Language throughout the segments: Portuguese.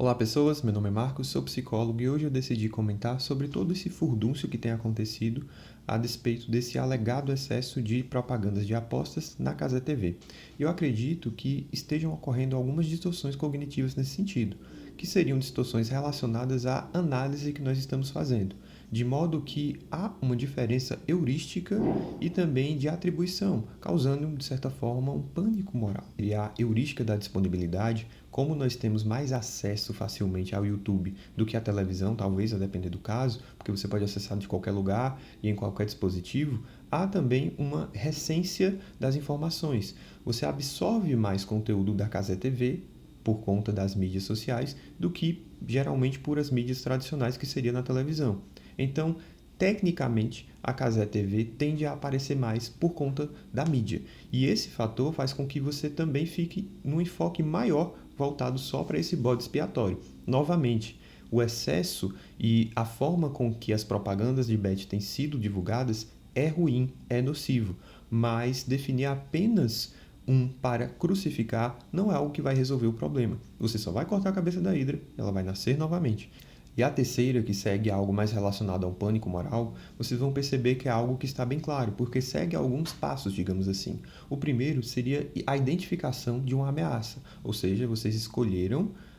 Olá pessoas, meu nome é Marcos, sou psicólogo e hoje eu decidi comentar sobre todo esse furdúncio que tem acontecido a despeito desse alegado excesso de propagandas de apostas na Cazé TV. Eu acredito que estejam ocorrendo algumas distorções cognitivas nesse sentido, que seriam distorções relacionadas à análise que nós estamos fazendo, de modo que há uma diferença heurística e também de atribuição, causando, de certa forma, um pânico moral. E a heurística da disponibilidade, como nós temos mais acesso facilmente ao YouTube do que à televisão, talvez a depender do caso, porque você pode acessar de qualquer lugar e em qualquer dispositivo, há também uma recência das informações. Você absorve mais conteúdo da Cazé TV por conta das mídias sociais do que geralmente por as mídias tradicionais que seria na televisão. Então, tecnicamente, a Cazé TV tende a aparecer mais por conta da mídia. E esse fator faz com que você também fique num enfoque maior voltado só para esse bode expiatório. Novamente, o excesso e a forma com que as propagandas de bet têm sido divulgadas é ruim, é nocivo, mas definir apenas um para crucificar não é algo que vai resolver o problema. Você só vai cortar a cabeça da hidra, ela vai nascer novamente. E a terceira, que segue algo mais relacionado a um pânico moral, vocês vão perceber que é algo que está bem claro, porque segue alguns passos, digamos assim. O primeiro seria a identificação de uma ameaça, ou seja, vocês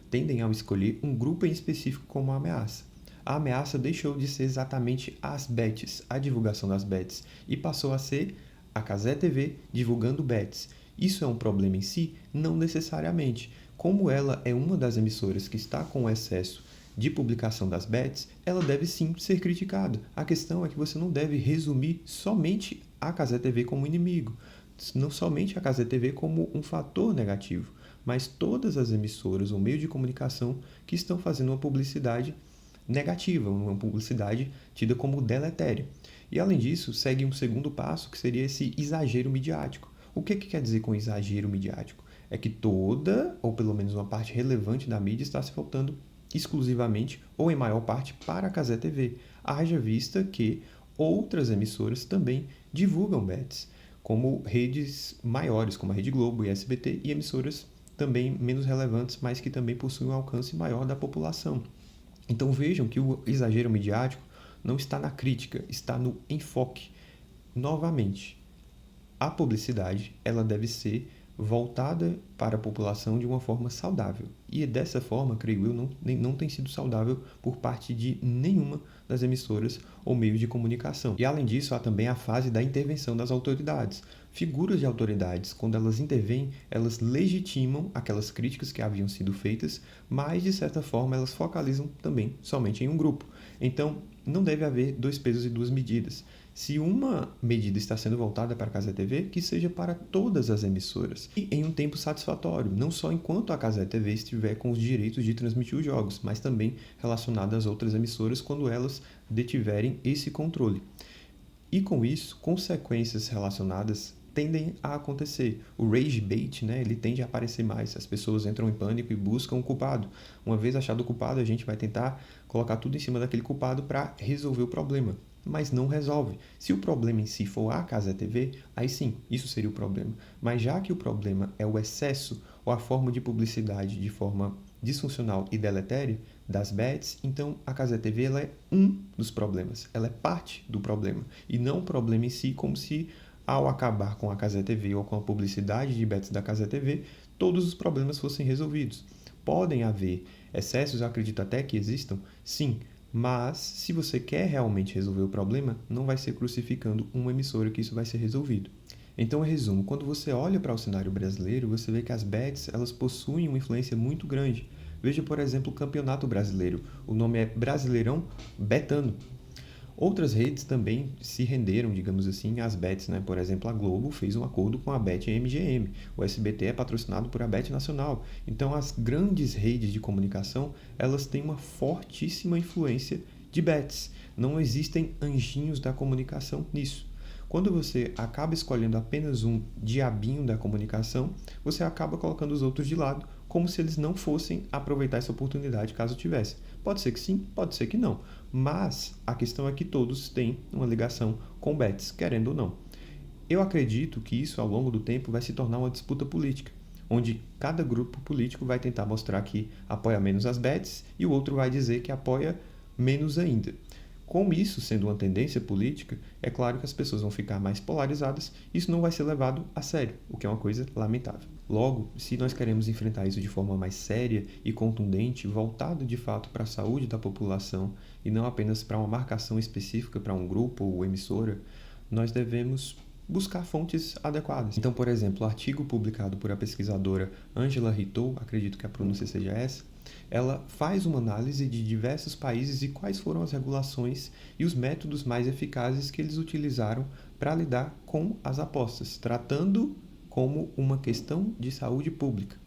tendem a escolher um grupo em específico como ameaça. A ameaça deixou de ser exatamente as bets, a divulgação das bets, e passou a ser a Cazé TV divulgando bets. Isso é um problema em si? Não necessariamente. Como ela é uma das emissoras que está com excesso de publicação das bets, ela deve sim ser criticada. A questão é que você não deve resumir somente a Cazé TV como inimigo, não somente a Cazé TV como um fator negativo, mas todas as emissoras ou meios de comunicação que estão fazendo uma publicidade negativa, uma publicidade tida como deletéria. E além disso, segue um segundo passo, que seria esse exagero midiático. O que quer dizer com exagero midiático? É que toda, ou pelo menos uma parte relevante da mídia está se voltando exclusivamente ou em maior parte para a Cazé TV, haja vista que outras emissoras também divulgam bets, como redes maiores, como a Rede Globo e a SBT, e emissoras também menos relevantes, mas que também possuem um alcance maior da população. Então vejam que o exagero midiático não está na crítica, está no enfoque. Novamente, a publicidade ela deve ser voltada para a população de uma forma saudável. E dessa forma, creio eu, não tem sido saudável por parte de nenhuma das emissoras ou meios de comunicação. E além disso, há também a fase da intervenção das autoridades. Figuras de autoridades, quando elas intervêm, elas legitimam aquelas críticas que haviam sido feitas, mas de certa forma elas focalizam também somente em um grupo. Então, não deve haver dois pesos e duas medidas. Se uma medida está sendo voltada para a Cazé TV, que seja para todas as emissoras e em um tempo satisfatório, não só enquanto a Cazé TV estiver com os direitos de transmitir os jogos, mas também relacionado às outras emissoras quando elas detiverem esse controle. E com isso, consequências relacionadas tendem a acontecer. O rage bait, ele tende a aparecer mais. As pessoas entram em pânico e buscam o culpado. Uma vez achado o culpado, a gente vai tentar colocar tudo em cima daquele culpado para resolver o problema. Mas não resolve. Se o problema em si for a Cazé TV, aí sim, isso seria o problema. Mas já que o problema é o excesso ou a forma de publicidade de forma disfuncional e deletéria das bets, então a Cazé TV ela é um dos problemas, ela é parte do problema e não o problema em si, como se ao acabar com a Cazé TV ou com a publicidade de bets da Cazé TV, todos os problemas fossem resolvidos. Podem haver excessos, eu acredito até que existam, sim, mas se você quer realmente resolver o problema, não vai ser crucificando uma emissora que isso vai ser resolvido. Então, em resumo, quando você olha para o cenário brasileiro, você vê que as bets elas possuem uma influência muito grande. Veja, por exemplo, o Campeonato Brasileiro. O nome é Brasileirão Betano. Outras redes também se renderam, digamos assim, às bets, Por exemplo, a Globo fez um acordo com a BetMGM. O SBT é patrocinado por a Bet Nacional. Então, as grandes redes de comunicação, elas têm uma fortíssima influência de bets. Não existem anjinhos da comunicação nisso. Quando você acaba escolhendo apenas um diabinho da comunicação, você acaba colocando os outros de lado, como se eles não fossem aproveitar essa oportunidade caso tivesse. Pode ser que sim, pode ser que não, mas a questão é que todos têm uma ligação com bets, querendo ou não. Eu acredito que isso, ao longo do tempo, vai se tornar uma disputa política. onde cada grupo político vai tentar mostrar que apoia menos as bets e o outro vai dizer que apoia menos ainda. Com isso sendo uma tendência política, é claro que as pessoas vão ficar mais polarizadas e isso não vai ser levado a sério, o que é uma coisa lamentável. Logo, se nós queremos enfrentar isso de forma mais séria e contundente, voltado de fato para a saúde da população e não apenas para uma marcação específica para um grupo ou emissora, nós devemos buscar fontes adequadas. Então, por exemplo, o artigo publicado por a pesquisadora Angela Ritou, acredito que a pronúncia seja essa, ela faz uma análise de diversos países e quais foram as regulações e os métodos mais eficazes que eles utilizaram para lidar com as apostas, tratando como uma questão de saúde pública.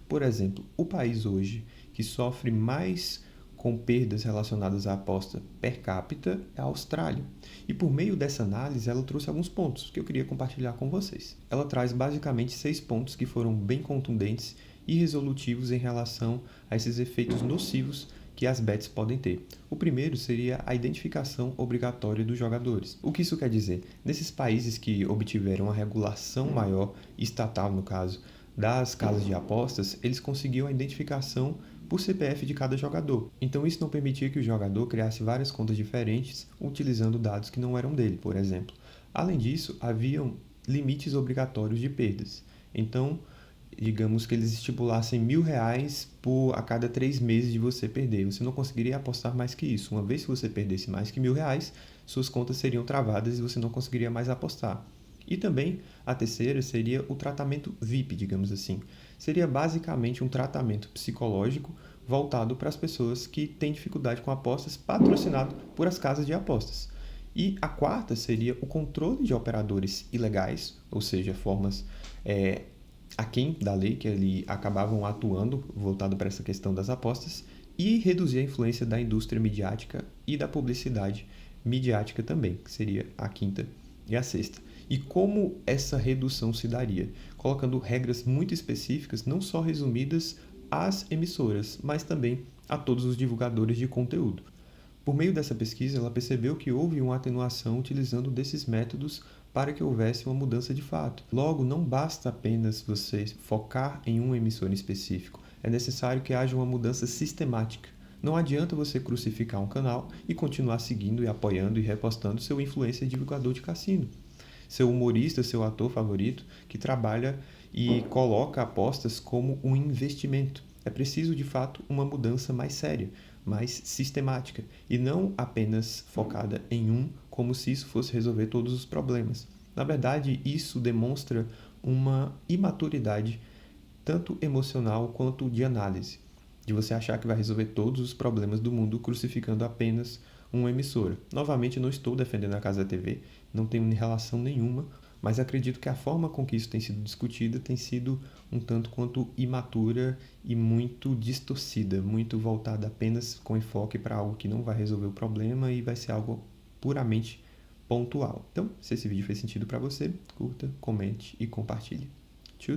Por exemplo, o país hoje que sofre mais com perdas relacionadas à aposta per capita é a Austrália. E por meio dessa análise, ela trouxe alguns pontos que eu queria compartilhar com vocês. Ela traz basicamente 6 pontos que foram bem contundentes e resolutivos em relação a esses efeitos nocivos que as bets podem ter. O primeiro seria a identificação obrigatória dos jogadores. O que isso quer dizer? Nesses países que obtiveram a regulação maior, estatal no caso, das casas de apostas, eles conseguiam a identificação por CPF de cada jogador. Então isso não permitia que o jogador criasse várias contas diferentes utilizando dados que não eram dele, por exemplo. Além disso, haviam limites obrigatórios de perdas. Então, digamos que eles estipulassem R$ 1.000 a cada 3 meses de você perder. Você não conseguiria apostar mais que isso. Uma vez que você perdesse mais que R$ 1.000, suas contas seriam travadas e você não conseguiria mais apostar. E também a terceira seria o tratamento VIP, digamos assim. Seria basicamente um tratamento psicológico voltado para as pessoas que têm dificuldade com apostas, patrocinado por as casas de apostas. E a quarta seria o controle de operadores ilegais, ou seja, formas aquém da lei que ali acabavam atuando voltado para essa questão das apostas e reduzir a influência da indústria midiática e da publicidade midiática também, que seria a quinta e a sexta. E como essa redução se daria? Colocando regras muito específicas, não só resumidas às emissoras, mas também a todos os divulgadores de conteúdo. Por meio dessa pesquisa, ela percebeu que houve uma atenuação utilizando desses métodos para que houvesse uma mudança de fato. Logo, não basta apenas você focar em uma emissora em específico, é necessário que haja uma mudança sistemática. Não adianta você crucificar um canal e continuar seguindo e apoiando e repostando seu influencer divulgador de cassino, seu humorista, seu ator favorito, que trabalha e coloca apostas como um investimento. É preciso, de fato, uma mudança mais séria, mais sistemática, e não apenas focada em um, como se isso fosse resolver todos os problemas. Na verdade, isso demonstra uma imaturidade, tanto emocional quanto de análise, de você achar que vai resolver todos os problemas do mundo crucificando apenas uma emissora. Novamente, não estou defendendo a Casa TV, não tenho relação nenhuma, mas acredito que a forma com que isso tem sido discutida tem sido um tanto quanto imatura e muito distorcida, muito voltada apenas com enfoque para algo que não vai resolver o problema e vai ser algo puramente pontual. Então, se esse vídeo fez sentido para você, curta, comente e compartilhe. Tchau!